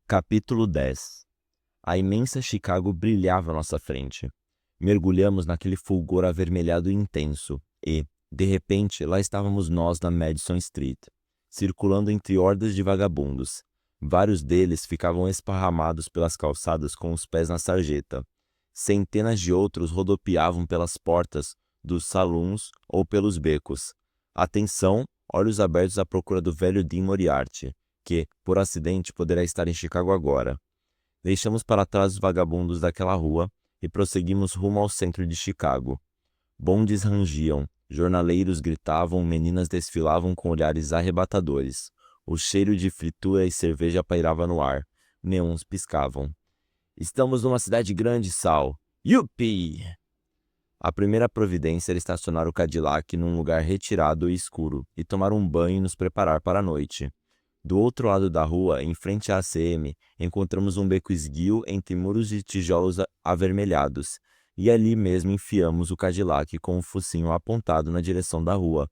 Capítulo 10. A imensa Chicago brilhava à nossa frente. Mergulhamos naquele fulgor avermelhado intenso e, de repente, lá estávamos nós na Madison Street, circulando entre hordas de vagabundos. Vários deles ficavam esparramados pelas calçadas com os pés na sarjeta. Centenas de outros rodopiavam pelas portas dos saloons ou pelos becos. Atenção, olhos abertos à procura do velho Dean Moriarty, que, por acidente, poderá estar em Chicago agora. Deixamos para trás os vagabundos daquela rua e prosseguimos rumo ao centro de Chicago. Bondes rangiam, jornaleiros gritavam, meninas desfilavam com olhares arrebatadores. O cheiro de fritura e cerveja pairava no ar. Neons piscavam. Estamos numa cidade grande, Sal. Yuppie! A primeira providência era estacionar o Cadillac num lugar retirado e escuro e tomar um banho e nos preparar para a noite. Do outro lado da rua, em frente à ACM, encontramos um beco esguio entre muros de tijolos avermelhados, e ali mesmo enfiamos o Cadillac com o focinho apontado na direção da rua,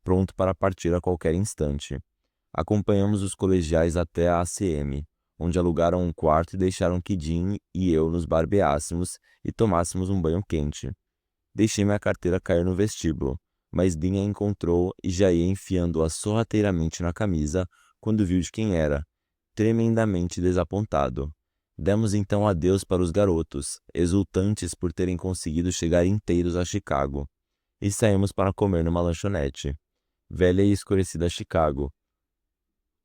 pronto para partir a qualquer instante. Acompanhamos os colegiais até a ACM, onde alugaram um quarto e deixaram que Dean e eu nos barbeássemos e tomássemos um banho quente. Deixei minha carteira cair no vestíbulo, mas Dean a encontrou e já ia enfiando-a sorrateiramente na camisa, quando viu de quem era, tremendamente desapontado. Demos então adeus para os garotos, exultantes por terem conseguido chegar inteiros a Chicago, e saímos para comer numa lanchonete. Velha e escurecida Chicago,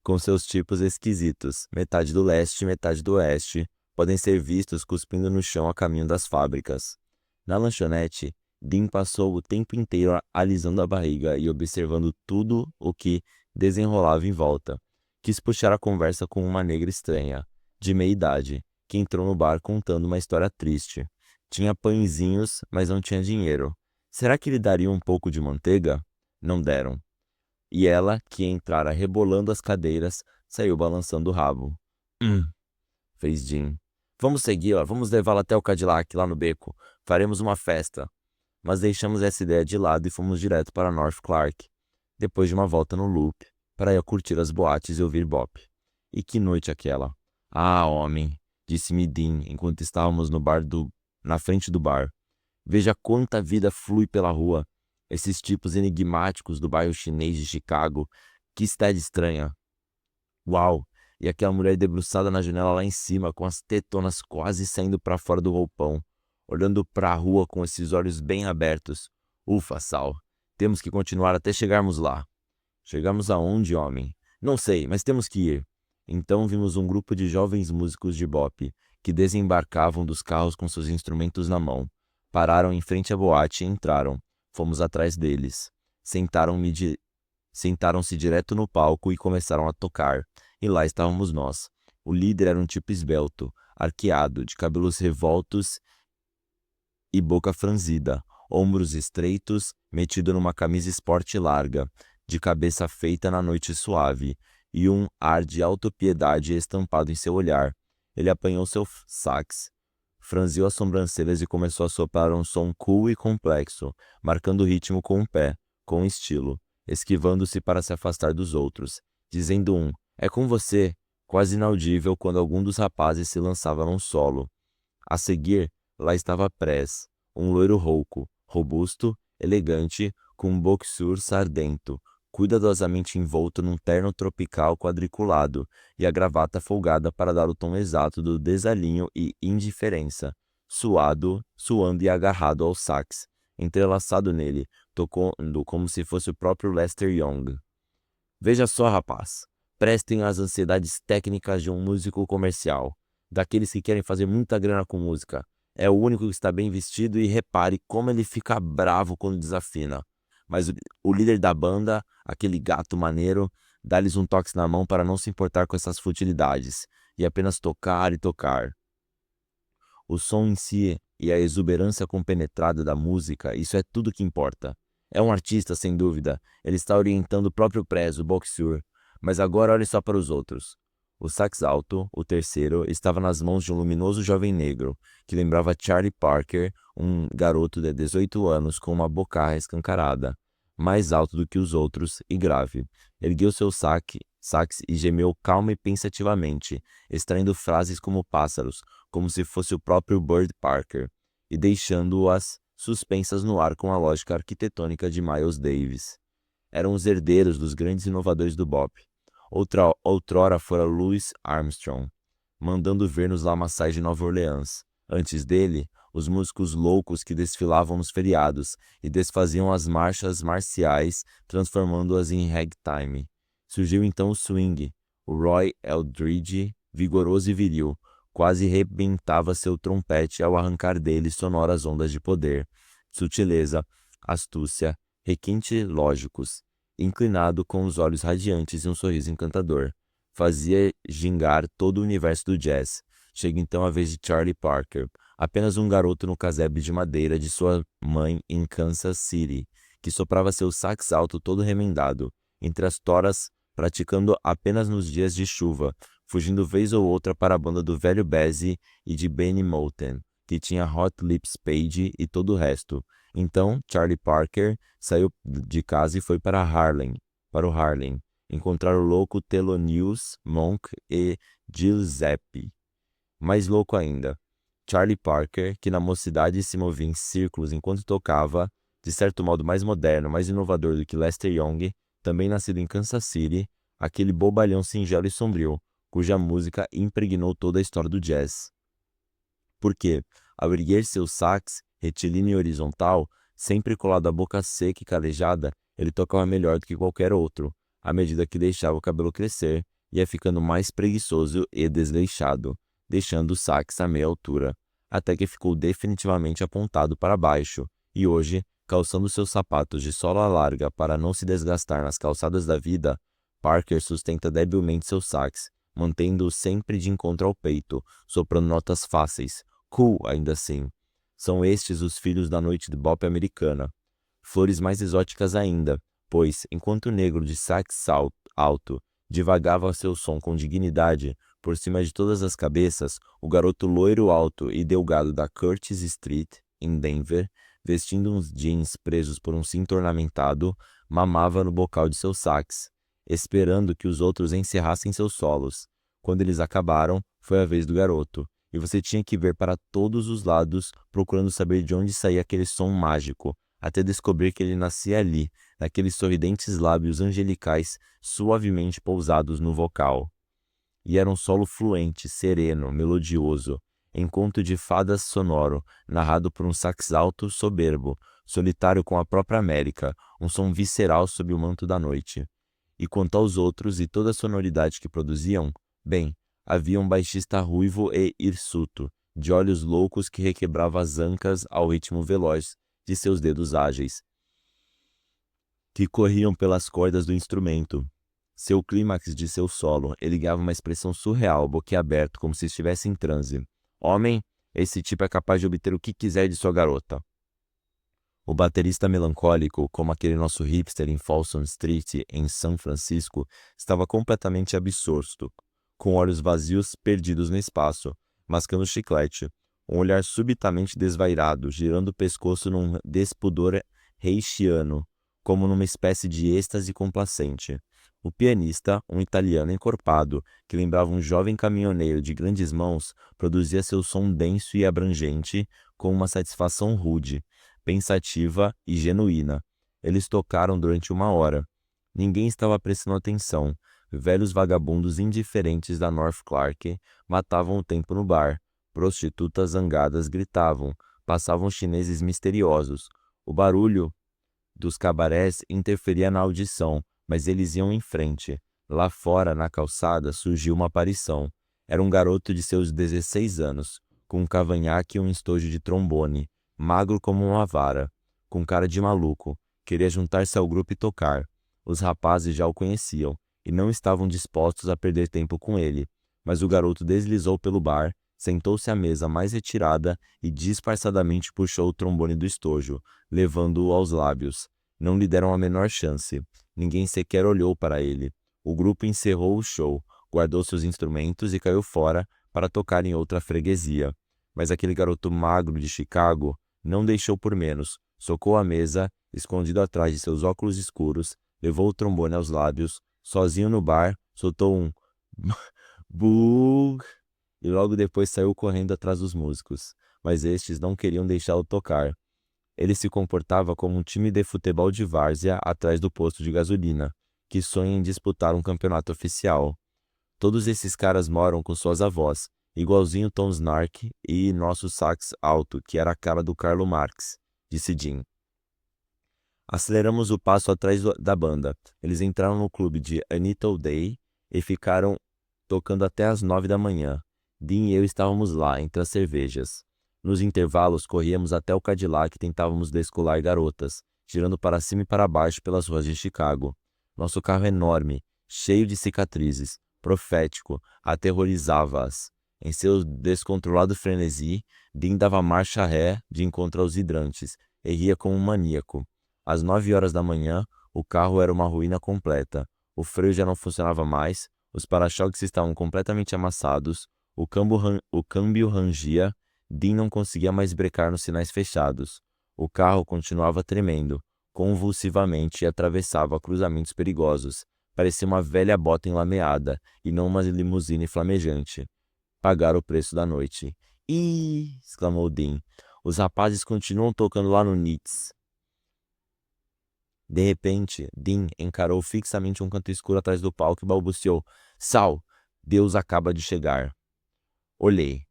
com seus tipos esquisitos, metade do leste e metade do oeste, podem ser vistos cuspindo no chão a caminho das fábricas. Na lanchonete, Dean passou o tempo inteiro alisando a barriga e observando tudo o que desenrolava em volta. Quis puxar a conversa com uma negra estranha, de meia idade, que entrou no bar contando uma história triste. Tinha pãezinhos, mas não tinha dinheiro. Será que lhe daria um pouco de manteiga? Não deram. E ela, que entrara rebolando as cadeiras, saiu balançando o rabo. Fez Dean. Vamos segui-la, vamos levá-la até o Cadillac, lá no beco. Faremos uma festa. Mas deixamos essa ideia de lado e fomos direto para North Clark, depois de uma volta no Loop, para ir curtir as boates e ouvir bop. E que noite aquela! Ah, homem, disse-me Dean, enquanto estávamos na frente do bar. Veja quanta vida flui pela rua. Esses tipos enigmáticos do bairro chinês de Chicago. Que cidade estranha. Uau! E aquela mulher debruçada na janela lá em cima, com as tetonas quase saindo para fora do roupão, olhando para a rua com esses olhos bem abertos. Ufa, Sal. Temos que continuar até chegarmos lá. Chegamos aonde, homem? Não sei, mas temos que ir. Então vimos um grupo de jovens músicos de bop, que desembarcavam dos carros com seus instrumentos na mão. Pararam em frente à boate e entraram. Fomos atrás deles. Sentaram-se direto no palco e começaram a tocar. E lá estávamos nós. O líder era um tipo esbelto, arqueado, de cabelos revoltos e boca franzida, ombros estreitos, metido numa camisa esporte larga, de cabeça feita na noite suave, e um ar de autopiedade estampado em seu olhar. Ele apanhou seu sax, franziu as sobrancelhas e começou a soprar um som cool e complexo, marcando o ritmo com o pé, com estilo, esquivando-se para se afastar dos outros, dizendo "É com você", quase inaudível quando algum dos rapazes se lançava num solo. A seguir, lá estava Press, um loiro rouco, robusto, elegante, com um boxer sardento, cuidadosamente envolto num terno tropical quadriculado e a gravata folgada para dar o tom exato do desalinho e indiferença, suando e agarrado ao sax, entrelaçado nele, tocando como se fosse o próprio Lester Young. Veja só, rapaz, prestem às ansiedades técnicas de um músico comercial, daqueles que querem fazer muita grana com música. É o único que está bem vestido e repare como ele fica bravo quando desafina. Mas o líder da banda, aquele gato maneiro, dá-lhes um toque na mão para não se importar com essas futilidades, e apenas tocar e tocar. O som em si e a exuberância compenetrada da música, isso é tudo que importa. É um artista, sem dúvida. Ele está orientando o próprio Prez, o boxer. Mas agora olhe só para os outros. O sax alto, o terceiro, estava nas mãos de um luminoso jovem negro, que lembrava Charlie Parker, um garoto de 18 anos com uma bocarra escancarada, mais alto do que os outros e grave. Ergueu seu saque sax e gemeu calma e pensativamente, extraindo frases como pássaros, como se fosse o próprio Burt Parker, e deixando-as suspensas no ar com a lógica arquitetônica de Miles Davis. Eram os herdeiros dos grandes inovadores do bop. Outrora fora Louis Armstrong, mandando ver nos lamaçais de Nova Orleans. Antes dele, os músicos loucos que desfilavam nos feriados e desfaziam as marchas marciais, transformando-as em ragtime. Surgiu então o swing. O Roy Eldridge, vigoroso e viril, quase rebentava seu trompete ao arrancar dele sonoras ondas de poder, sutileza, astúcia, requinte lógicos. Inclinado com os olhos radiantes e um sorriso encantador, fazia gingar todo o universo do jazz. Chega então a vez de Charlie Parker, apenas um garoto no casebre de madeira de sua mãe em Kansas City, que soprava seu sax alto todo remendado, entre as toras, praticando apenas nos dias de chuva, fugindo vez ou outra para a banda do velho Bazzi e de Benny Moten, que tinha Hot Lips Page e todo o resto. Então, Charlie Parker saiu de casa e foi para o Harlem, encontrar o louco Thelonious Monk e Giuseppe. Mais louco ainda, Charlie Parker, que na mocidade se movia em círculos enquanto tocava, de certo modo mais moderno, mais inovador do que Lester Young, também nascido em Kansas City, aquele bobalhão singelo e sombrio, cuja música impregnou toda a história do jazz. Porque, ao erguer seu sax, retilíneo e horizontal, sempre colado à boca seca e calejada, ele tocava melhor do que qualquer outro, à medida que deixava o cabelo crescer, ia ficando mais preguiçoso e desleixado, deixando o sax a meia altura, até que ficou definitivamente apontado para baixo, e hoje, calçando seus sapatos de sola larga para não se desgastar nas calçadas da vida, Parker sustenta debilmente seu sax, mantendo-o sempre de encontro ao peito, soprando notas fáceis, cool ainda assim. São estes os filhos da noite de bop americana. Flores mais exóticas ainda, pois, enquanto o negro de sax alto divagava seu som com dignidade, por cima de todas as cabeças, o garoto loiro alto e delgado da Curtis Street, em Denver, vestindo uns jeans presos por um cinto ornamentado, mamava no bocal de seu sax, esperando que os outros encerrassem seus solos. Quando eles acabaram, foi a vez do garoto, e você tinha que ver para todos os lados, procurando saber de onde saía aquele som mágico, até descobrir que ele nascia ali, naqueles sorridentes lábios angelicais suavemente pousados no vocal. E era um solo fluente, sereno, melodioso, encontro de fadas sonoro, narrado por um sax alto soberbo, solitário com a própria América, um som visceral sob o manto da noite. E quanto aos outros e toda a sonoridade que produziam, bem, havia um baixista ruivo e hirsuto, de olhos loucos que requebrava as ancas ao ritmo veloz de seus dedos ágeis, que corriam pelas cordas do instrumento. Seu clímax de seu solo eligava uma expressão surreal, boquiaberto, como se estivesse em transe. Homem, esse tipo é capaz de obter o que quiser de sua garota. O baterista melancólico, como aquele nosso hipster em Folsom Street, em São Francisco, estava completamente absorto, com olhos vazios perdidos no espaço, mascando chiclete, um olhar subitamente desvairado, girando o pescoço num despudor reichiano, como numa espécie de êxtase complacente. O pianista, um italiano encorpado, que lembrava um jovem caminhoneiro de grandes mãos, produzia seu som denso e abrangente, com uma satisfação rude, pensativa e genuína. Eles tocaram durante 1 hora. Ninguém estava prestando atenção. Velhos vagabundos indiferentes da North Clark matavam o tempo no bar. Prostitutas zangadas gritavam. Passavam chineses misteriosos. O barulho dos cabarés interferia na audição, mas eles iam em frente. Lá fora, na calçada, surgiu uma aparição. Era um garoto de seus 16 anos, com um cavanhaque e um estojo de trombone, magro como uma vara, com cara de maluco. Queria juntar-se ao grupo e tocar. Os rapazes já o conheciam e não estavam dispostos a perder tempo com ele, mas o garoto deslizou pelo bar, sentou-se à mesa mais retirada e disfarçadamente puxou o trombone do estojo, levando-o aos lábios. Não lhe deram a menor chance. Ninguém sequer olhou para ele. O grupo encerrou o show, guardou seus instrumentos e caiu fora para tocar em outra freguesia. Mas aquele garoto magro de Chicago não deixou por menos. Socou a mesa, escondido atrás de seus óculos escuros, levou o trombone aos lábios, sozinho no bar, soltou um bug e logo depois saiu correndo atrás dos músicos, mas estes não queriam deixá-lo tocar. Ele se comportava como um time de futebol de várzea atrás do posto de gasolina, que sonha em disputar um campeonato oficial. Todos esses caras moram com suas avós, igualzinho Tom Snark e nosso sax alto, que era a cara do Karl Marx, disse Jim. Aceleramos o passo atrás da banda. Eles entraram no clube de Anita O'Day e ficaram tocando até às 9 da manhã. Dean e eu estávamos lá, entre as cervejas. Nos intervalos, corríamos até o Cadillac e tentávamos descolar garotas, girando para cima e para baixo pelas ruas de Chicago. Nosso carro enorme, cheio de cicatrizes, profético, aterrorizava-as. Em seu descontrolado frenesi, Dean dava marcha ré de encontro aos hidrantes e ria como um maníaco. Às 9 horas da manhã, o carro era uma ruína completa. O freio já não funcionava mais, os para-choques estavam completamente amassados, o câmbio rangia, Dean não conseguia mais brecar nos sinais fechados. O carro continuava tremendo, convulsivamente e atravessava cruzamentos perigosos. Parecia uma velha bota enlameada, e não uma limusine flamejante. Pagaram o preço da noite. Ih! Exclamou Dean. Os rapazes continuam tocando lá no Nitz. De repente, Dean encarou fixamente um canto escuro atrás do palco e balbuciou. Sal, Deus acaba de chegar. Olhei.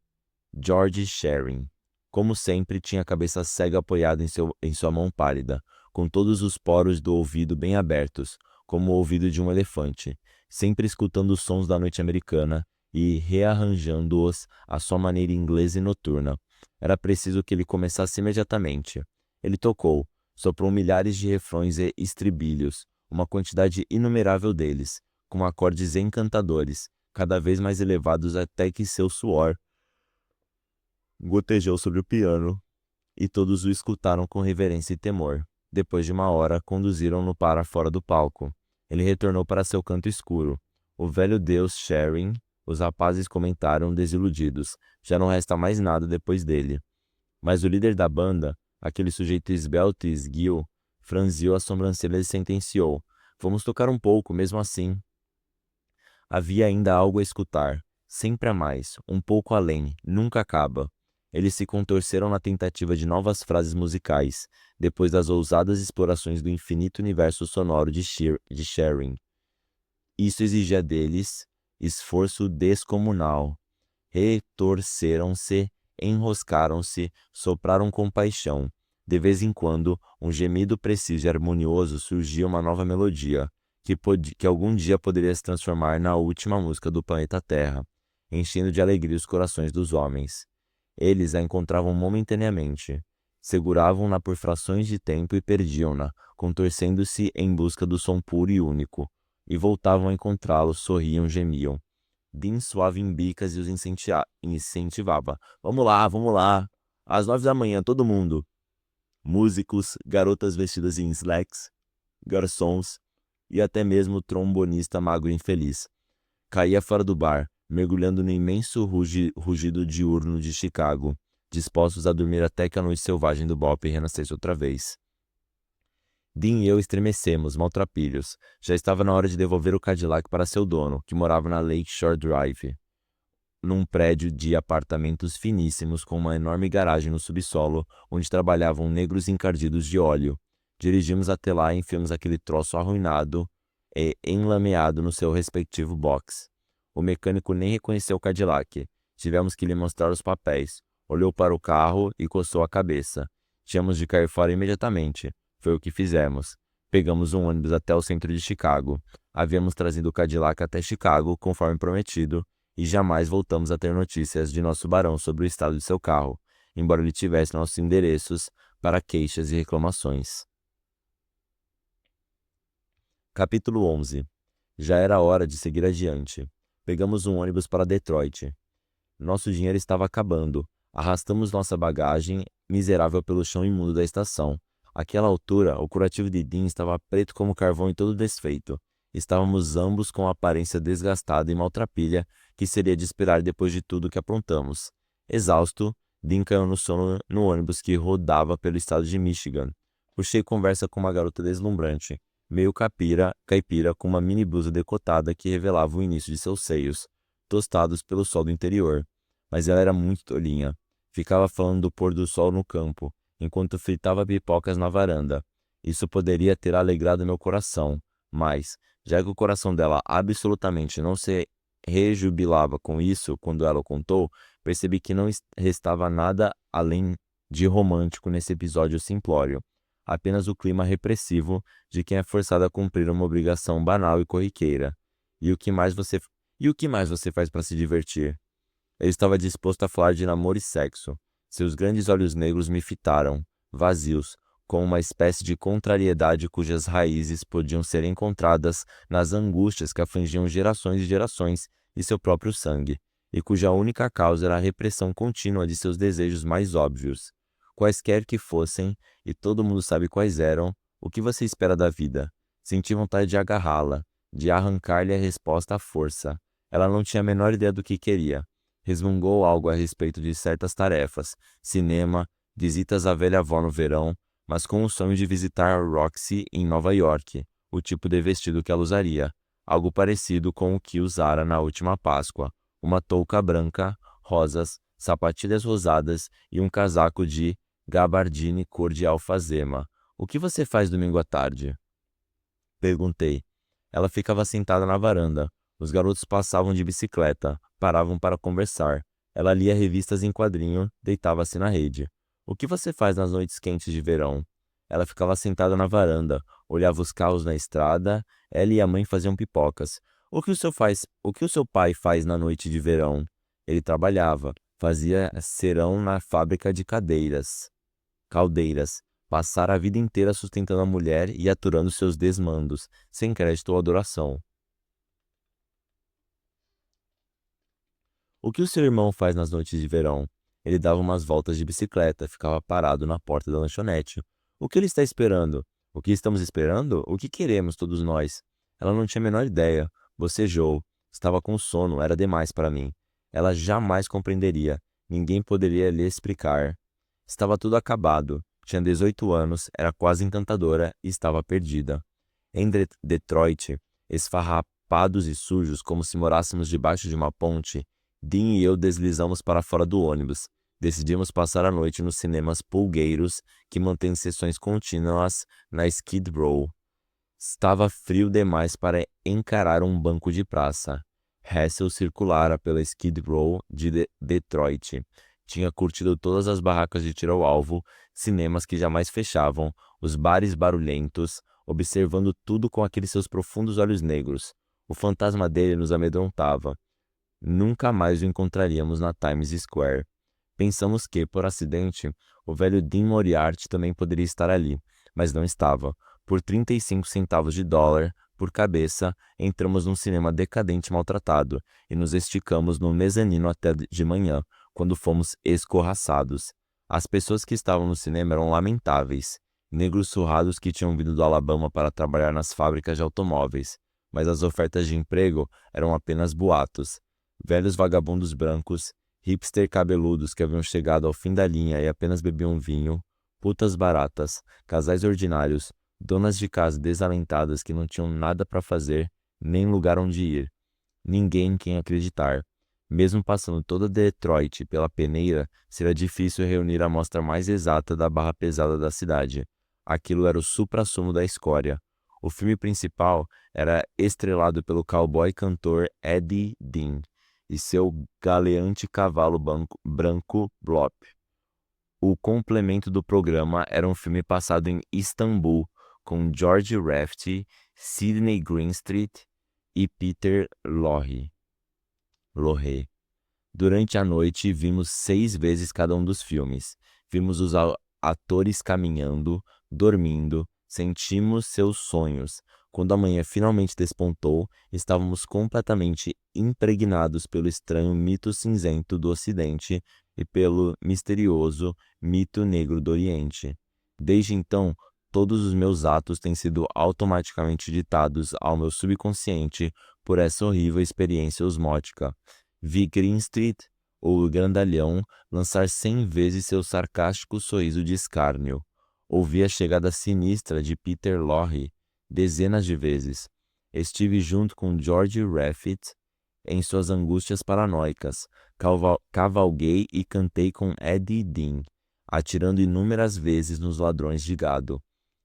George Shearing. Como sempre, tinha a cabeça cega apoiada em sua mão pálida, com todos os poros do ouvido bem abertos, como o ouvido de um elefante, sempre escutando os sons da noite americana e rearranjando-os à sua maneira inglesa e noturna. Era preciso que ele começasse imediatamente. Ele tocou, soprou milhares de refrões e estribilhos, uma quantidade inumerável deles, com acordes encantadores, cada vez mais elevados até que seu suor gotejou sobre o piano, e todos o escutaram com reverência e temor. Depois de uma hora, conduziram-no para fora do palco. Ele retornou para seu canto escuro. O velho deus Shearing, os rapazes comentaram desiludidos. Já não resta mais nada depois dele. Mas o líder da banda, aquele sujeito esbelto e esguio, franziu as sobrancelhas e sentenciou. Vamos tocar um pouco, mesmo assim. Havia ainda algo a escutar. Sempre a mais, um pouco além, nunca acaba. Eles se contorceram na tentativa de novas frases musicais, depois das ousadas explorações do infinito universo sonoro de Shearing. Isso exigia deles esforço descomunal. Retorceram-se, enroscaram-se, sopraram com paixão. De vez em quando, um gemido preciso e harmonioso surgia uma nova melodia, que algum dia poderia se transformar na última música do planeta Terra, enchendo de alegria os corações dos homens. Eles a encontravam momentaneamente, seguravam-na por frações de tempo e perdiam-na, contorcendo-se em busca do som puro e único, e voltavam a encontrá-lo, sorriam, gemiam. Dean suave em bicas e os incentivava. Vamos lá, às 9 da manhã, todo mundo. Músicos, garotas vestidas em slacks, garçons e até mesmo o trombonista magro e infeliz. Caía fora do bar, mergulhando no imenso rugido diurno de Chicago, dispostos a dormir até que a noite selvagem do Bop renascesse outra vez. Dean e eu estremecemos, maltrapilhos. Já estava na hora de devolver o Cadillac para seu dono, que morava na Lakeshore Drive, num prédio de apartamentos finíssimos com uma enorme garagem no subsolo, onde trabalhavam negros encardidos de óleo. Dirigimos até lá e enfiamos aquele troço arruinado e enlameado no seu respectivo box. O mecânico nem reconheceu o Cadillac. Tivemos que lhe mostrar os papéis. Olhou para o carro e coçou a cabeça. Tínhamos de cair fora imediatamente. Foi o que fizemos. Pegamos um ônibus até o centro de Chicago. Havíamos trazido o Cadillac até Chicago, conforme prometido, e jamais voltamos a ter notícias de nosso barão sobre o estado de seu carro, embora ele tivesse nossos endereços para queixas e reclamações. Capítulo 11. Já era hora de seguir adiante. Pegamos um ônibus para Detroit. Nosso dinheiro estava acabando. Arrastamos nossa bagagem miserável pelo chão imundo da estação. Àquela altura, o curativo de Dean estava preto como carvão e todo desfeito. Estávamos ambos com a aparência desgastada e maltrapilha que seria de esperar depois de tudo que aprontamos. Exausto, Dean caiu no sono no ônibus que rodava pelo estado de Michigan. Puxei conversa com uma garota deslumbrante. meio caipira com uma mini blusa decotada que revelava o início de seus seios, tostados pelo sol do interior. Mas ela era muito tolinha. Ficava falando do pôr do sol no campo, enquanto fritava pipocas na varanda. Isso poderia ter alegrado meu coração, mas, já que o coração dela absolutamente não se rejubilava com isso quando ela o contou, percebi que não restava nada além de romântico nesse episódio simplório. Apenas o clima repressivo de quem é forçado a cumprir uma obrigação banal e corriqueira. E o que mais você faz para se divertir? Ele estava disposto a falar de namoro e sexo. Seus grandes olhos negros me fitaram, vazios, com uma espécie de contrariedade cujas raízes podiam ser encontradas nas angústias que afligiam gerações e gerações de seu próprio sangue, e cuja única causa era a repressão contínua de seus desejos mais óbvios. Quaisquer que fossem, e todo mundo sabe quais eram, o que você espera da vida? Senti vontade de agarrá-la, de arrancar-lhe a resposta à força. Ela não tinha a menor ideia do que queria. Resmungou algo a respeito de certas tarefas, cinema, visitas à velha avó no verão, mas com o sonho de visitar a Roxy em Nova York, o tipo de vestido que ela usaria, algo parecido com o que usara na última Páscoa, uma touca branca, rosas, sapatilhas rosadas e um casaco de gabardine cor de alfazema. O que você faz domingo à tarde? Perguntei. Ela ficava sentada na varanda. Os garotos passavam de bicicleta, paravam para conversar. Ela lia revistas em quadrinho, deitava-se na rede. O que você faz nas noites quentes de verão? Ela ficava sentada na varanda, olhava os carros na estrada, ela e a mãe faziam pipocas. O que o seu pai faz na noite de verão? Ele trabalhava, fazia serão na fábrica de caldeiras. Passara a vida inteira sustentando a mulher e aturando seus desmandos, sem crédito ou adoração. O que o seu irmão faz nas noites de verão? Ele dava umas voltas de bicicleta, ficava parado na porta da lanchonete. O que ele está esperando? O que estamos esperando? O que queremos todos nós? Ela não tinha a menor ideia. Bocejou. Estava com sono, era demais para mim. Ela jamais compreenderia. Ninguém poderia lhe explicar. Estava tudo acabado. Tinha 18 anos, era quase encantadora e estava perdida. Em Detroit, esfarrapados e sujos como se morássemos debaixo de uma ponte, Dean e eu deslizamos para fora do ônibus. Decidimos passar a noite nos cinemas pulgueiros que mantêm sessões contínuas na Skid Row. Estava frio demais para encarar um banco de praça. Hassel circulara pela Skid Row de Detroit. Tinha curtido todas as barracas de tiro ao alvo, cinemas que jamais fechavam, os bares barulhentos, observando tudo com aqueles seus profundos olhos negros. O fantasma dele nos amedrontava. Nunca mais o encontraríamos na Times Square. Pensamos que, por acidente, o velho Dean Moriarty também poderia estar ali, mas não estava. Por 35 centavos de dólar por cabeça, entramos num cinema decadente e maltratado e nos esticamos no mezanino até de manhã, quando fomos escorraçados. As pessoas que estavam no cinema eram lamentáveis, negros surrados que tinham vindo do Alabama para trabalhar nas fábricas de automóveis, mas as ofertas de emprego eram apenas boatos. Velhos vagabundos brancos, hipster cabeludos que haviam chegado ao fim da linha e apenas bebiam vinho, putas baratas, casais ordinários, donas de casa desalentadas que não tinham nada para fazer, nem lugar onde ir. Ninguém em quem acreditar. Mesmo passando toda Detroit pela peneira, seria difícil reunir a amostra mais exata da barra pesada da cidade. Aquilo era o suprassumo da escória. O filme principal era estrelado pelo cowboy cantor Eddie Dean e seu galeante cavalo branco Blop. O complemento do programa era um filme passado em Istambul, com George Rafferty, Sidney Greenstreet e Peter Lorre. Durante a noite, vimos 6 vezes cada um dos filmes. Vimos os atores caminhando, dormindo, sentimos seus sonhos. Quando a manhã finalmente despontou, estávamos completamente impregnados pelo estranho mito cinzento do Ocidente e pelo misterioso mito negro do Oriente. Desde então, todos os meus atos têm sido automaticamente ditados ao meu subconsciente por essa horrível experiência osmótica. Vi Greenstreet, o grandalhão, lançar 100 vezes seu sarcástico sorriso de escárnio. Ouvi a chegada sinistra de Peter Lorre, dezenas de vezes. Estive junto com George Raffet em suas angústias paranoicas. Cavalguei e cantei com Eddie Dean, atirando inúmeras vezes nos ladrões de gado.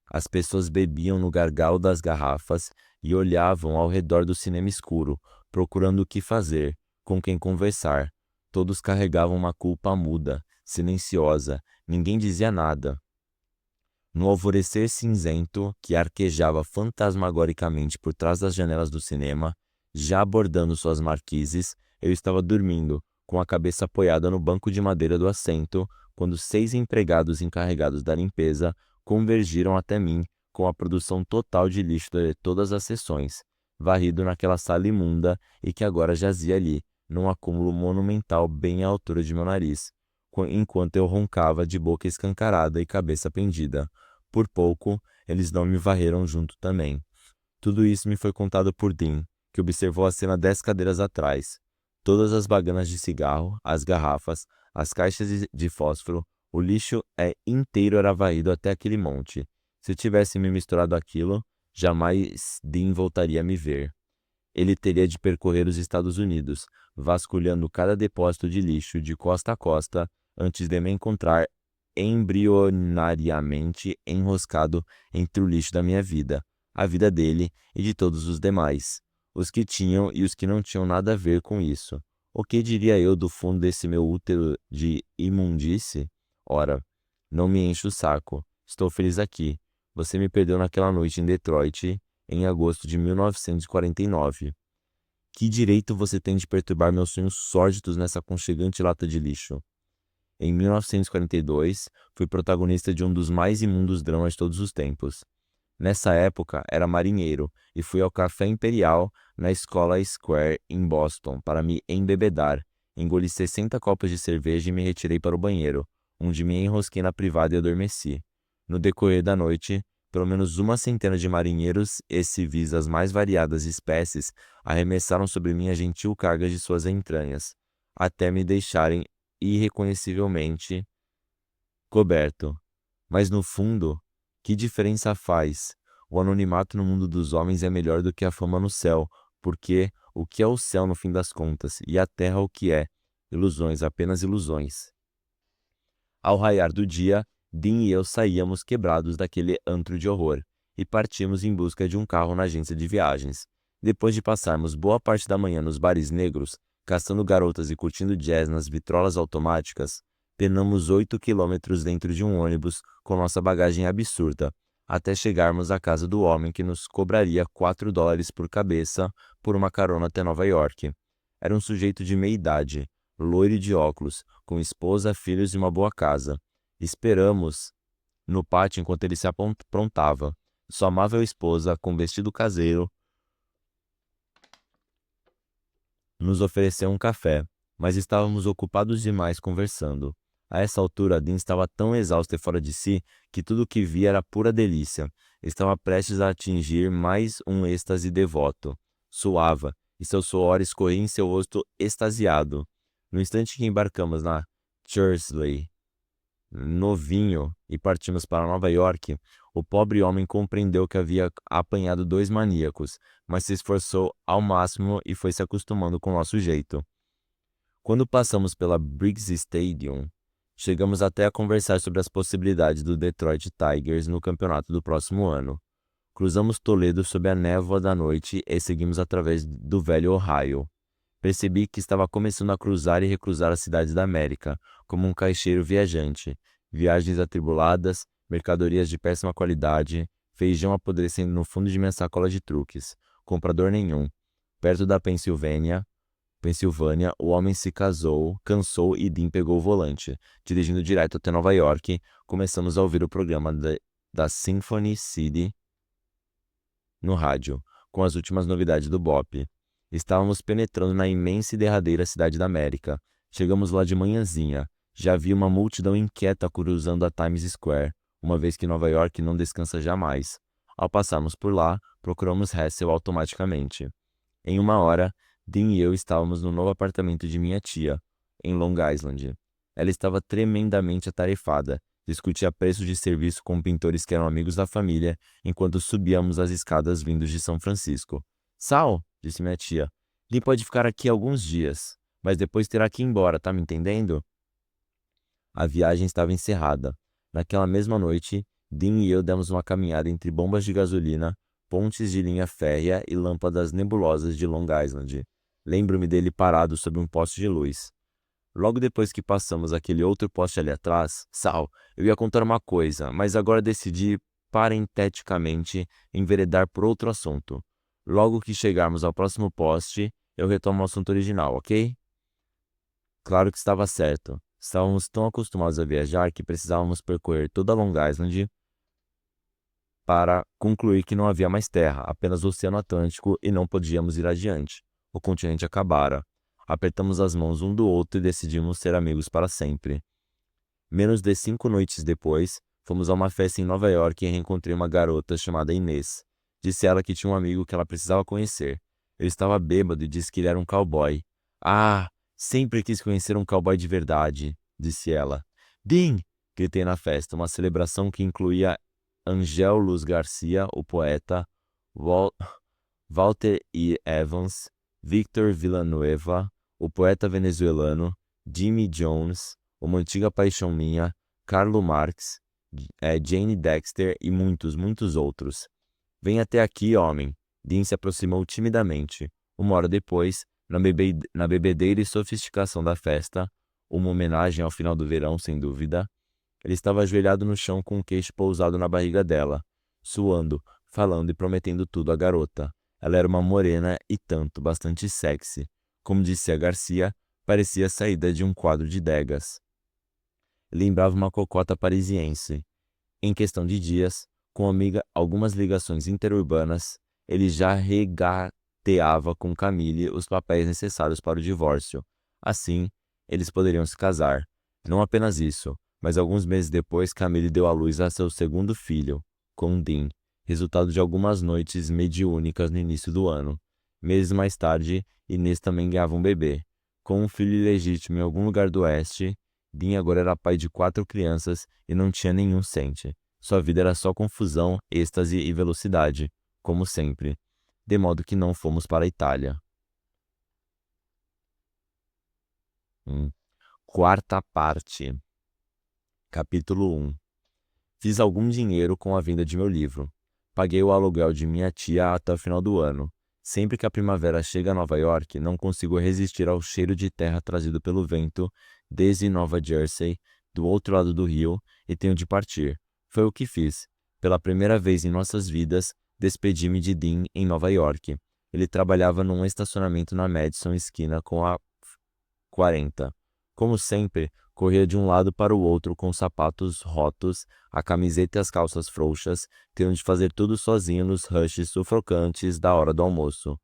As pessoas bebiam no gargalo das garrafas e olhavam ao redor do cinema escuro, procurando o que fazer, com quem conversar. Todos carregavam uma culpa muda, silenciosa, ninguém dizia nada. No alvorecer cinzento que arquejava fantasmagoricamente por trás das janelas do cinema, já abordando suas marquises, eu estava dormindo, com a cabeça apoiada no banco de madeira do assento, quando 6 empregados encarregados da limpeza convergiram até mim com a produção total de lixo de todas as sessões, varrido naquela sala imunda e que agora jazia ali, num acúmulo monumental bem à altura de meu nariz, enquanto eu roncava de boca escancarada e cabeça pendida. Por pouco, eles não me varreram junto também. Tudo isso me foi contado por Dean, que observou a cena 10 cadeiras atrás. Todas as baganas de cigarro, as garrafas, as caixas de fósforo, o lixo inteiro era varrido até aquele monte. Se tivesse me misturado aquilo, jamais Dean voltaria a me ver. Ele teria de percorrer os Estados Unidos, vasculhando cada depósito de lixo de costa a costa, antes de me encontrar embrionariamente enroscado entre o lixo da minha vida, a vida dele e de todos os demais, os que tinham e os que não tinham nada a ver com isso. O que diria eu do fundo desse meu útero de imundície? Ora, não me enche o saco. Estou feliz aqui. Você me perdeu naquela noite em Detroit, em agosto de 1949. Que direito você tem de perturbar meus sonhos sórdidos nessa aconchegante lata de lixo? Em 1942, fui protagonista de um dos mais imundos dramas de todos os tempos. Nessa época, era marinheiro e fui ao Café Imperial na Escola Square, em Boston, para me embebedar. Engoli 60 copos de cerveja e me retirei para o banheiro, onde me enrosquei na privada e adormeci. No decorrer da noite, pelo menos uma centena de marinheiros e civis das mais variadas espécies arremessaram sobre mim a gentil carga de suas entranhas, até me deixarem irreconhecivelmente coberto. Mas no fundo, que diferença faz? O anonimato no mundo dos homens é melhor do que a fama no céu, porque o que é o céu no fim das contas, e a terra o que é? Ilusões, apenas ilusões. Ao raiar do dia, Dean e eu saíamos quebrados daquele antro de horror, e partimos em busca de um carro na agência de viagens. Depois de passarmos boa parte da manhã nos bares negros, caçando garotas e curtindo jazz nas vitrolas automáticas, penamos 8 quilômetros dentro de um ônibus com nossa bagagem absurda, até chegarmos à casa do homem que nos cobraria $4 por cabeça por uma carona até Nova York. Era um sujeito de meia idade, loiro e de óculos, com esposa, filhos e uma boa casa. Esperamos no pátio enquanto ele se aprontava. Sua amável esposa, com vestido caseiro, nos ofereceu um café, mas estávamos ocupados demais conversando. A essa altura, Dean estava tão exausto e fora de si que tudo o que via era pura delícia. Estava prestes a atingir mais um êxtase devoto. Suava, e seu suor escorria em seu rosto extasiado. No instante que embarcamos na Chersey, novinho, e partimos para Nova York, o pobre homem compreendeu que havia apanhado 2 maníacos, mas se esforçou ao máximo e foi se acostumando com o nosso jeito. Quando passamos pela Briggs Stadium, chegamos até a conversar sobre as possibilidades do Detroit Tigers no campeonato do próximo ano. Cruzamos Toledo sob a névoa da noite e seguimos através do velho Ohio. Percebi que estava começando a cruzar e recruzar as cidades da América, como um caixeiro viajante. Viagens atribuladas, mercadorias de péssima qualidade, feijão apodrecendo no fundo de minha sacola de truques. Comprador nenhum. Perto da Pensilvânia, o homem se cansou e Dean pegou o volante. Dirigindo direto até Nova York, começamos a ouvir o programa da Symphony City no rádio, com as últimas novidades do bop. Estávamos penetrando na imensa e derradeira cidade da América. Chegamos lá de manhãzinha. Já havia uma multidão inquieta cruzando a Times Square, uma vez que Nova York não descansa jamais. Ao passarmos por lá, procuramos Hassel automaticamente. Em 1 hora, Dean e eu estávamos no novo apartamento de minha tia, em Long Island. Ela estava tremendamente atarefada. Discutia preço de serviço com pintores que eram amigos da família, enquanto subíamos as escadas vindos de São Francisco. Sal, disse minha tia, Lee pode ficar aqui alguns dias, mas depois terá que ir embora, tá me entendendo? A viagem estava encerrada. Naquela mesma noite, Dean e eu demos uma caminhada entre bombas de gasolina, pontes de linha férrea e lâmpadas nebulosas de Long Island. Lembro-me dele parado sob um poste de luz. Logo depois que passamos aquele outro poste ali atrás, Sal, eu ia contar uma coisa, mas agora decidi parenteticamente enveredar por outro assunto. Logo que chegarmos ao próximo poste, eu retomo o assunto original, ok? Claro que estava certo. Estávamos tão acostumados a viajar que precisávamos percorrer toda Long Island para concluir que não havia mais terra, apenas o Oceano Atlântico e não podíamos ir adiante. O continente acabara. Apertamos as mãos um do outro e decidimos ser amigos para sempre. Menos de 5 noites depois, fomos a uma festa em Nova York e reencontrei uma garota chamada Inês. Disse ela que tinha um amigo que ela precisava conhecer. Eu estava bêbado e disse que ele era um cowboy. Ah, sempre quis conhecer um cowboy de verdade, disse ela. Dean! Gritei na festa, uma celebração que incluía Angel Luz Garcia, o poeta, Walter E. Evans, Victor Villanueva, o poeta venezuelano, Jimmy Jones, uma antiga paixão minha, Karl Marx, Jane Dexter e muitos, muitos outros. Vem até aqui, homem. Dean se aproximou timidamente. Uma hora depois, na bebedeira e sofisticação da festa, uma homenagem ao final do verão, sem dúvida, ele estava ajoelhado no chão com o queixo pousado na barriga dela, suando, falando e prometendo tudo à garota. Ela era uma morena e tanto, bastante sexy. Como disse a Garcia, parecia saída de um quadro de Degas. Lembrava uma cocota parisiense. Em questão de dias, com algumas ligações interurbanas, ele já regateava com Camille os papéis necessários para o divórcio. Assim, eles poderiam se casar. Não apenas isso, mas alguns meses depois Camille deu à luz a seu segundo filho, com Dean, resultado de algumas noites mediúnicas no início do ano. Meses mais tarde, Inês também ganhava um bebê. Com um filho ilegítimo em algum lugar do oeste, Dean agora era pai de 4 crianças e não tinha nenhum cente. Sua vida era só confusão, êxtase e velocidade, como sempre. De modo que não fomos para a Itália. Quarta parte. Capítulo 1. Fiz algum dinheiro com a venda de meu livro. Paguei o aluguel de minha tia até o final do ano. Sempre que a primavera chega a Nova York, não consigo resistir ao cheiro de terra trazido pelo vento desde Nova Jersey, do outro lado do rio, e tenho de partir. Foi o que fiz. Pela primeira vez em nossas vidas, despedi-me de Dean em Nova York. Ele trabalhava num estacionamento na Madison, esquina com a 40. Como sempre, corria de um lado para o outro com os sapatos rotos, a camiseta e as calças frouxas, tendo de fazer tudo sozinho nos rushes sufocantes da hora do almoço.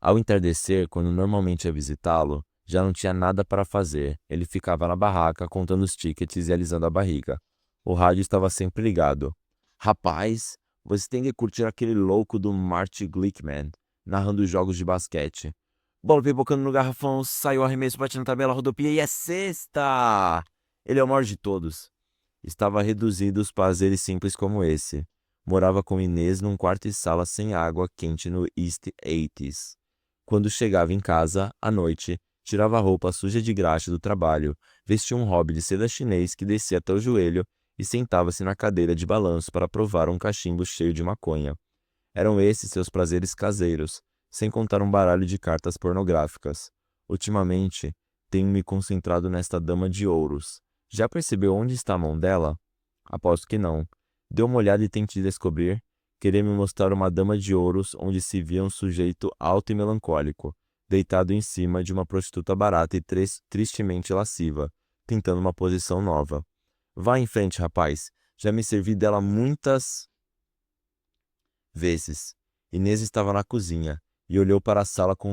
Ao entardecer, quando normalmente ia visitá-lo, já não tinha nada para fazer. Ele ficava na barraca contando os tickets e alisando a barriga. O rádio estava sempre ligado. Rapaz, você tem que curtir aquele louco do Marty Glickman, narrando jogos de basquete. Bola pipocando no garrafão, saiu o arremesso, bate na tabela, rodopia e é cesta! Ele é o maior de todos. Estava reduzido aos prazeres simples como esse. Morava com Inês num quarto e sala sem água quente no East 80s. Quando chegava em casa, à noite, tirava a roupa suja de graxa do trabalho, vestia um hobby de seda chinês que descia até o joelho e sentava-se na cadeira de balanço para provar um cachimbo cheio de maconha. Eram esses seus prazeres caseiros, sem contar um baralho de cartas pornográficas. Ultimamente, tenho me concentrado nesta dama de ouros. Já percebeu onde está a mão dela? Aposto que não. Dê uma olhada e tente descobrir. Querer me mostrar uma dama de ouros onde se via um sujeito alto e melancólico, deitado em cima de uma prostituta barata e tristemente lasciva, tentando uma posição nova. Vá em frente, rapaz. Já me servi dela muitas vezes. Inês estava na cozinha e olhou para a sala com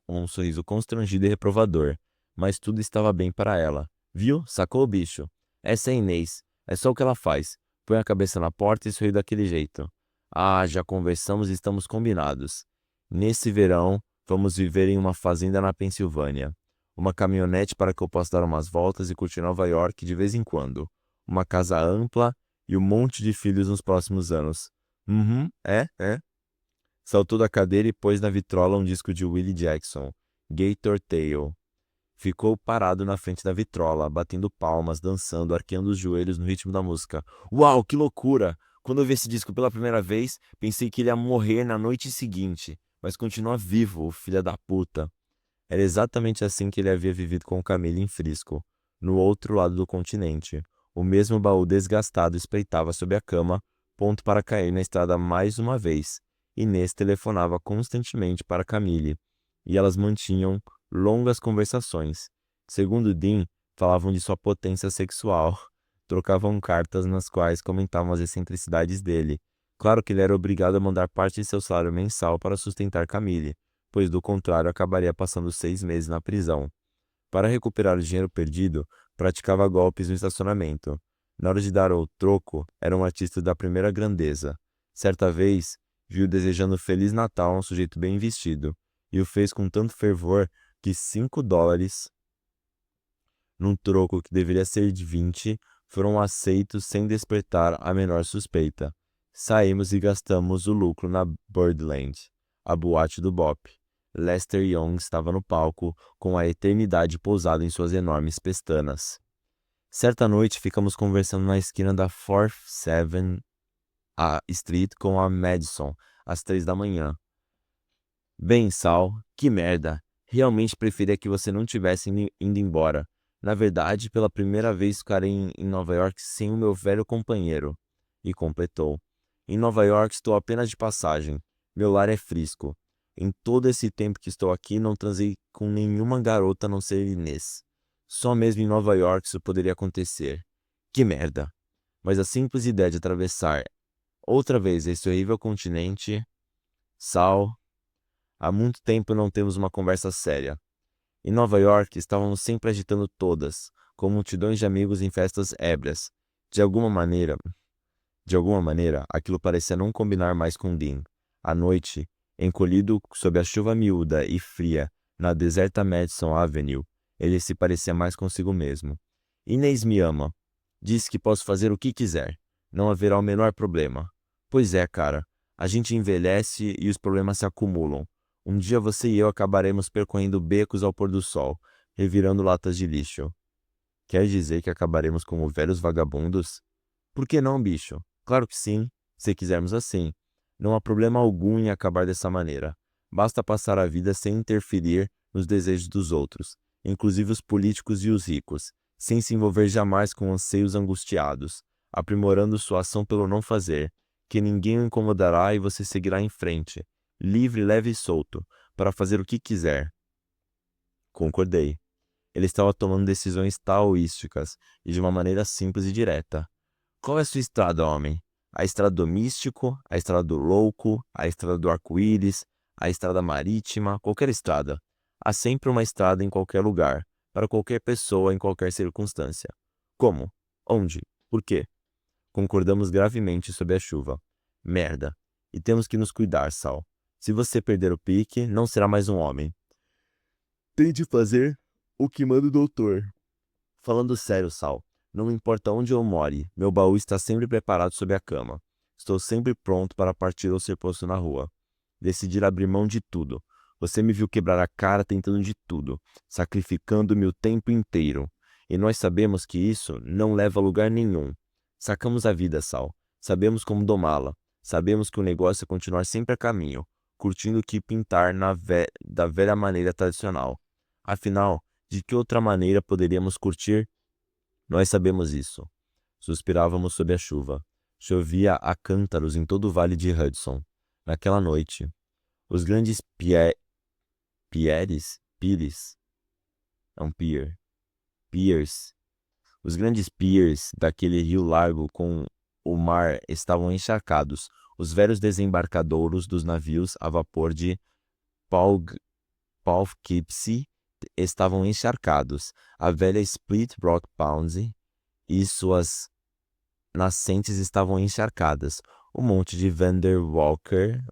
um sorriso constrangido e reprovador, mas tudo estava bem para ela. Viu? Sacou o bicho. Essa é Inês. É só o que ela faz. Põe a cabeça na porta e sorri daquele jeito. Ah, já conversamos e estamos combinados. Nesse verão, vamos viver em uma fazenda na Pensilvânia. Uma caminhonete para que eu possa dar umas voltas e curtir Nova York de vez em quando. Uma casa ampla e um monte de filhos nos próximos anos. É. Saltou da cadeira e pôs na vitrola um disco de Willie Jackson, Gator Tail. Ficou parado na frente da vitrola, batendo palmas, dançando, arqueando os joelhos no ritmo da música. Uau, que loucura! Quando eu vi esse disco pela primeira vez, pensei que ele ia morrer na noite seguinte, mas continua vivo, o filho da puta. Era exatamente assim que ele havia vivido com Camille em Frisco, no outro lado do continente. O mesmo baú desgastado espreitava sob a cama, ponto para cair na estrada mais uma vez. Inês telefonava constantemente para Camille, e elas mantinham longas conversações. Segundo Dean, falavam de sua potência sexual. Trocavam cartas nas quais comentavam as excentricidades dele. Claro que ele era obrigado a mandar parte de seu salário mensal para sustentar Camille, pois do contrário acabaria passando 6 meses na prisão. Para recuperar o dinheiro perdido, praticava golpes no estacionamento. Na hora de dar o troco, era um artista da primeira grandeza. Certa vez, viu desejando Feliz Natal a um sujeito bem vestido, e o fez com tanto fervor que $5, num troco que deveria ser de 20, foram aceitos sem despertar a menor suspeita. Saímos e gastamos o lucro na Birdland, a boate do Bop. Lester Young estava no palco, com a eternidade pousada em suas enormes pestanas. Certa noite ficamos conversando na esquina da 47th Street com a Madison, às 3 da manhã. Bem, Sal, que merda. Realmente preferia que você não tivesse indo embora. Na verdade, pela primeira vez ficarei em Nova York sem o meu velho companheiro. E completou. Em Nova York estou apenas de passagem. Meu lar é Frisco. Em todo esse tempo que estou aqui, não transei com nenhuma garota a não ser Inês. Só mesmo em Nova York isso poderia acontecer. Que merda. Mas a simples ideia de atravessar outra vez esse horrível continente... Sal, há muito tempo não temos uma conversa séria. Em Nova York, estávamos sempre agitando todas, com multidões de amigos em festas ébrias. De alguma maneira, aquilo parecia não combinar mais com Dean. À noite, encolhido sob a chuva miúda e fria na deserta Madison Avenue, ele se parecia mais consigo mesmo. Inês me ama. Diz que posso fazer o que quiser. Não haverá o menor problema. Pois é, cara. A gente envelhece e os problemas se acumulam. Um dia você e eu acabaremos percorrendo becos ao pôr do sol, revirando latas de lixo. Quer dizer que acabaremos como velhos vagabundos? Por que não, bicho? Claro que sim, se quisermos assim. Não há problema algum em acabar dessa maneira. Basta passar a vida sem interferir nos desejos dos outros, inclusive os políticos e os ricos, sem se envolver jamais com anseios angustiados, aprimorando sua ação pelo não fazer, que ninguém o incomodará e você seguirá em frente, livre, leve e solto, para fazer o que quiser. Concordei. Ele estava tomando decisões taoísticas e de uma maneira simples e direta. Qual é a sua estrada, homem? A estrada do místico, a estrada do louco, a estrada do arco-íris, a estrada marítima, qualquer estrada. Há sempre uma estrada em qualquer lugar, para qualquer pessoa em qualquer circunstância. Como? Onde? Por quê? Concordamos gravemente sob a chuva. Merda. E temos que nos cuidar, Sal. Se você perder o pique, não será mais um homem. Tente fazer o que manda o doutor. Falando sério, Sal. Não importa onde eu more, meu baú está sempre preparado sob a cama. Estou sempre pronto para partir ou ser posto na rua. Decidir abrir mão de tudo. Você me viu quebrar a cara tentando de tudo, sacrificando-me o tempo inteiro. E nós sabemos que isso não leva a lugar nenhum. Sacamos a vida, Sal. Sabemos como domá-la. Sabemos que o negócio é continuar sempre a caminho, curtindo o que pintar da velha maneira tradicional. Afinal, de que outra maneira poderíamos curtir? Nós sabemos isso. Suspirávamos sob a chuva. Chovia a cântaros em todo o vale de Hudson. Naquela noite, os grandes piers, os grandes piers daquele rio largo com o mar estavam encharcados. Os velhos desembarcadouros dos navios a vapor de Poughkeepsie estavam encharcados. A velha Split Rock Bounty e suas nascentes estavam encharcadas. O monte de Vander Wacker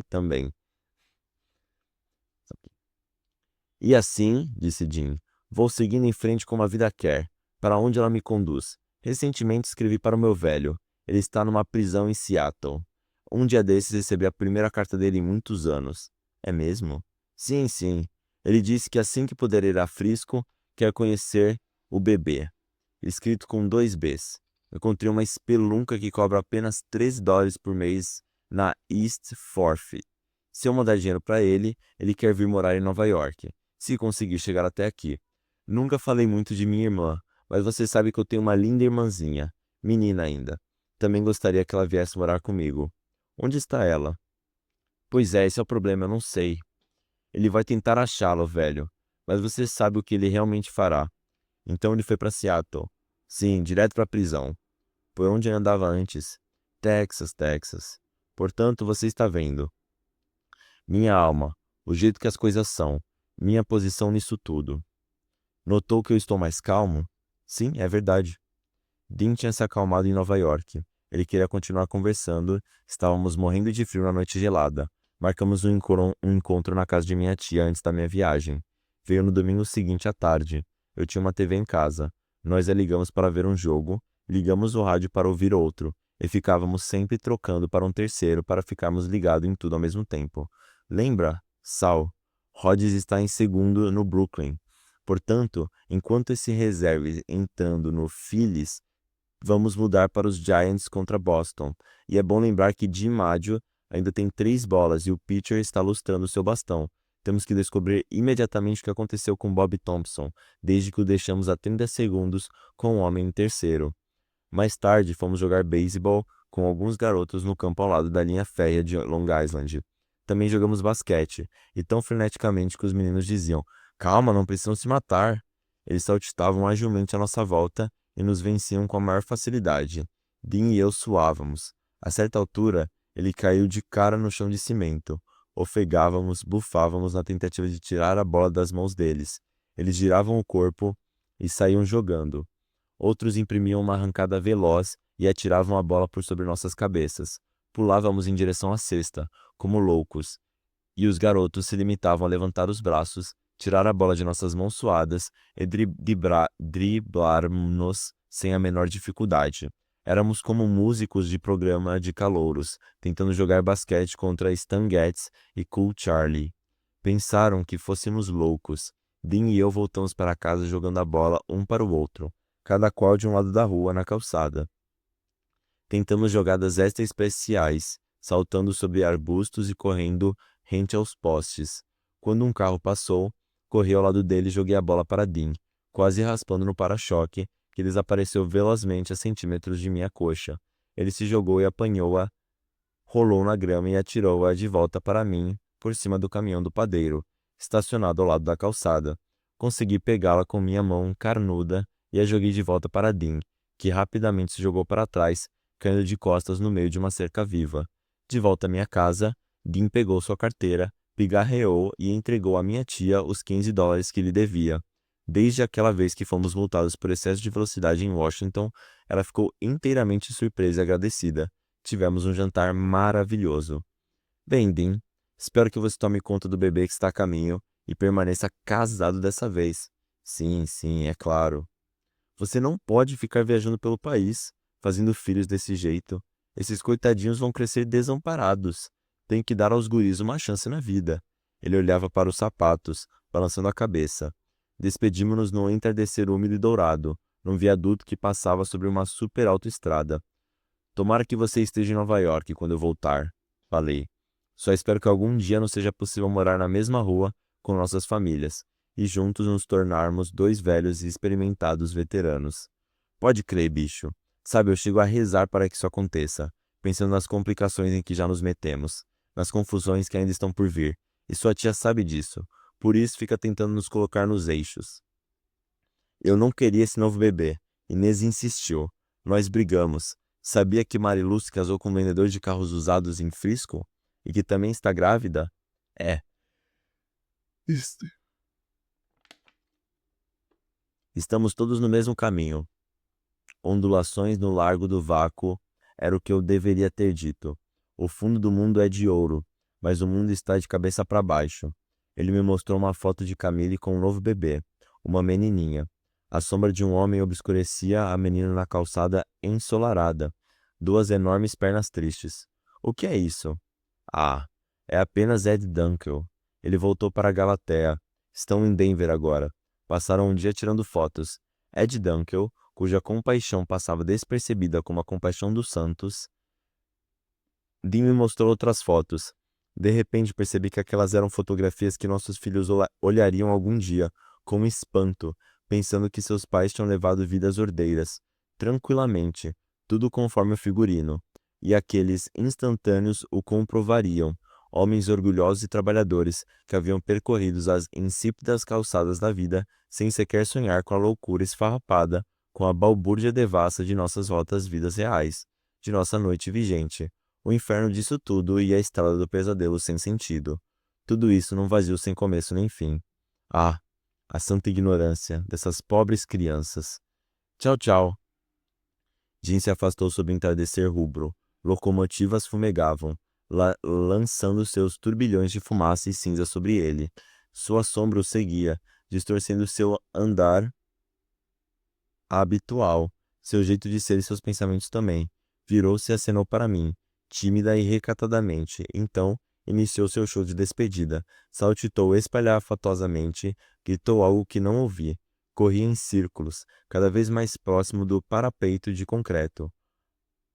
também. E assim, disse Dean, vou seguindo em frente como a vida quer, para onde ela me conduz. Recentemente escrevi para o meu velho. Ele está numa prisão em Seattle. Um dia desses recebi a primeira carta dele em muitos anos. É mesmo? Sim, sim. Ele disse que assim que puder ir a Frisco, quer conhecer o bebê. Escrito com 2 Bs. Eu encontrei uma espelunca que cobra apenas $13 por mês na East Forth. Se eu mandar dinheiro para ele, ele quer vir morar em Nova York, se conseguir chegar até aqui. Nunca falei muito de minha irmã, mas você sabe que eu tenho uma linda irmãzinha, menina ainda. Também gostaria que ela viesse morar comigo. Onde está ela? Pois é, esse é o problema, eu não sei. Ele vai tentar achá-lo, velho, mas você sabe o que ele realmente fará. Então ele foi para Seattle. Sim, direto para a prisão. Por onde ele andava antes? Texas, Texas. Portanto, você está vendo. Minha alma, o jeito que as coisas são, minha posição nisso tudo. Notou que eu estou mais calmo? Sim, é verdade. Dean tinha se acalmado em Nova York. Ele queria continuar conversando. Estávamos morrendo de frio na noite gelada. Marcamos um encontro na casa de minha tia antes da minha viagem. Veio no domingo seguinte à tarde. Eu tinha uma TV em casa. Nós a ligamos para ver um jogo, ligamos o rádio para ouvir outro, e ficávamos sempre trocando para um terceiro para ficarmos ligados em tudo ao mesmo tempo. Lembra, Sal? Rodgers está em segundo no Brooklyn. Portanto, enquanto esse reserve entrando no Phillies, vamos mudar para os Giants contra Boston. E é bom lembrar que Jim Maggio ainda tem 3 bolas e o pitcher está lustrando seu bastão. Temos que descobrir imediatamente o que aconteceu com Bob Thompson, desde que o deixamos a 30 segundos com o homem em terceiro. Mais tarde, fomos jogar beisebol com alguns garotos no campo ao lado da linha férrea de Long Island. Também jogamos basquete, e tão freneticamente que os meninos diziam: calma, não precisam se matar. Eles saltitavam agilmente à nossa volta e nos venciam com a maior facilidade. Dean e eu suávamos. A certa altura, ele caiu de cara no chão de cimento. Ofegávamos, bufávamos na tentativa de tirar a bola das mãos deles. Eles giravam o corpo e saíam jogando. Outros imprimiam uma arrancada veloz e atiravam a bola por sobre nossas cabeças. Pulávamos em direção à cesta, como loucos, e os garotos se limitavam a levantar os braços, tirar a bola de nossas mãos suadas e driblar-nos sem a menor dificuldade. Éramos como músicos de programa de calouros, tentando jogar basquete contra Stan Getz e Cool Charlie. Pensaram que fôssemos loucos. Dean e eu voltamos para casa jogando a bola um para o outro, cada qual de um lado da rua, na calçada. Tentamos jogadas extra especiais, saltando sobre arbustos e correndo rente aos postes. Quando um carro passou, corri ao lado dele e joguei a bola para Dean, quase raspando no para-choque, que desapareceu velozmente a centímetros de minha coxa. Ele se jogou e apanhou-a, rolou na grama e atirou-a de volta para mim, por cima do caminhão do padeiro, estacionado ao lado da calçada. Consegui pegá-la com minha mão carnuda e a joguei de volta para Dean, que rapidamente se jogou para trás, caindo de costas no meio de uma cerca viva. De volta à minha casa, Dean pegou sua carteira, pigarreou e entregou à minha tia os $15 que lhe devia. Desde aquela vez que fomos multados por excesso de velocidade em Washington, ela ficou inteiramente surpresa e agradecida. Tivemos um jantar maravilhoso. Bem, Dean, espero que você tome conta do bebê que está a caminho e permaneça casado dessa vez. Sim, sim, é claro. Você não pode ficar viajando pelo país, fazendo filhos desse jeito. Esses coitadinhos vão crescer desamparados. Tem que dar aos guris uma chance na vida. Ele olhava para os sapatos, balançando a cabeça. Despedimos-nos no entardecer úmido e dourado, num viaduto que passava sobre uma super autoestrada. Tomara que você esteja em Nova York quando eu voltar, falei. Só espero que algum dia não seja possível morar na mesma rua com nossas famílias e juntos nos tornarmos 2 velhos e experimentados veteranos. Pode crer, bicho. Sabe, eu chego a rezar para que isso aconteça, pensando nas complicações em que já nos metemos, nas confusões que ainda estão por vir. E sua tia sabe disso, por isso fica tentando nos colocar nos eixos. Eu não queria esse novo bebê. Inês insistiu. Nós brigamos. Sabia que Marilu se casou com um vendedor de carros usados em Frisco? E que também está grávida? É. Ist- Estamos todos no mesmo caminho. Ondulações no largo do vácuo era o que eu deveria ter dito. O fundo do mundo é de ouro, mas o mundo está de cabeça para baixo. Ele me mostrou uma foto de Camille com um novo bebê, uma menininha. A sombra de um homem obscurecia a menina na calçada ensolarada, duas enormes pernas tristes. O que é isso? Ah, é apenas Ed Dunkel. Ele voltou para a Galatea. Estão em Denver agora. Passaram um dia tirando fotos. Ed Dunkel, cuja compaixão passava despercebida como a compaixão dos santos. Dean me mostrou outras fotos. De repente percebi que aquelas eram fotografias que nossos filhos olhariam algum dia, com espanto, pensando que seus pais tinham levado vidas ordeiras, tranquilamente, tudo conforme o figurino. E aqueles instantâneos o comprovariam, homens orgulhosos e trabalhadores que haviam percorrido as insípidas calçadas da vida sem sequer sonhar com a loucura esfarrapada, com a balbúrdia devassa de nossas rotas vidas reais, de nossa noite vigente. O inferno disso tudo e a estrada do pesadelo sem sentido. Tudo isso num vazio sem começo nem fim. Ah, a santa ignorância dessas pobres crianças. Tchau, tchau. Jim se afastou sob o entardecer rubro. Locomotivas fumegavam, lançando seus turbilhões de fumaça e cinza sobre ele. Sua sombra o seguia, distorcendo seu andar habitual, seu jeito de ser e seus pensamentos também. Virou-se e acenou para mim, tímida e recatadamente. Então, iniciou seu show de despedida. Saltitou espalhafatosamente, gritou algo que não ouvi. Corria em círculos, cada vez mais próximo do parapeito de concreto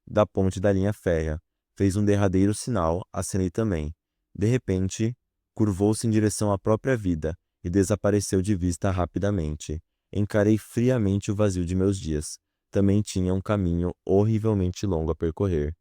da ponte da linha férrea. Fez um derradeiro sinal, acenei também. De repente, curvou-se em direção à própria vida e desapareceu de vista rapidamente. Encarei friamente o vazio de meus dias. Também tinha um caminho horrivelmente longo a percorrer.